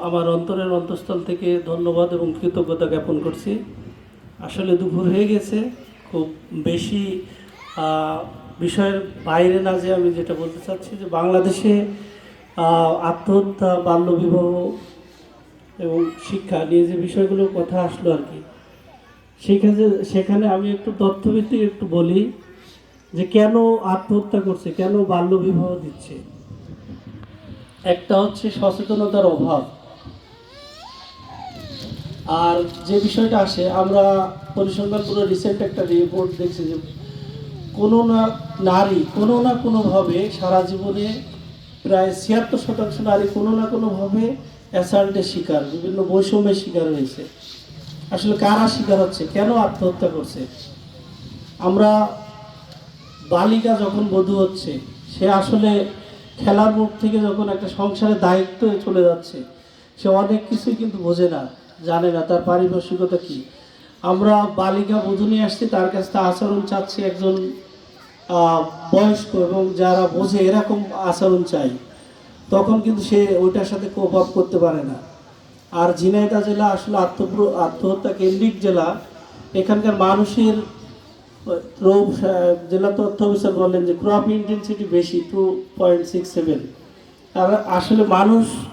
আমার অন্তরের অন্তঃস্থল থেকে ধন্যবাদ এবং কৃতজ্ঞতা জ্ঞাপন করছি। আসলে দুপুর হয়ে গেছে, খুব বেশি বিষয়ের বাইরে না যে আমি যেটা বলতে চাচ্ছি যে বাংলাদেশে আত্মহত্যা, বাল্যবিবাহ এবং শিক্ষা নিয়ে যে বিষয়গুলোর কথা আসলো আর কি, সেখানে আমি একটু তথ্যভিত্তিক একটু বলি যে কেন আত্মহত্যা করছে, কেন বাল্যবিবাহ দিচ্ছে। একটা হচ্ছে সচেতনতার অভাব। আর যে বিষয়টা আসে, আমরা পরিসংখ্যান পুরো রিসেন্ট একটা রিপোর্ট দেখছি যে কোনো না নারী কোনো না কোনোভাবে সারা জীবনে প্রায় ৭৬% নারী কোনো না কোনোভাবে অ্যাসাল্টের শিকার, বিভিন্ন বৈষম্যের শিকার হয়েছে। আসলে কারা শিকার হচ্ছে, কেন আত্মহত্যা করছে? আমরা বালিকা যখন বধূ হচ্ছে, সে আসলে খেলার মুখ থেকে যখন একটা সংসারের দায়িত্ব চলে যাচ্ছে, সে অনেক কিছুই কিন্তু বোঝে না, জানে না তার পারিপার্শ্বিকতা কী। আমরা বালিকা বধূ নিয়ে আসছি, তার কাছ থেকে আচরণ চাচ্ছি একজন বয়স্ক এবং যারা বোঝে এরকম আচরণ চাই, তখন কিন্তু সে ওইটার সাথে কোপ আপ করতে পারে না। আর ঝিনাইদহ জেলা আসলে আত্মহত্যা কেন্দ্রিক জেলা। এখানকার মানুষের রোগ, জেলা তথ্য অফিসার বললেন যে ক্রপ ইন্টেন্সিটি বেশি, 2.67। আর আসলে মানুষ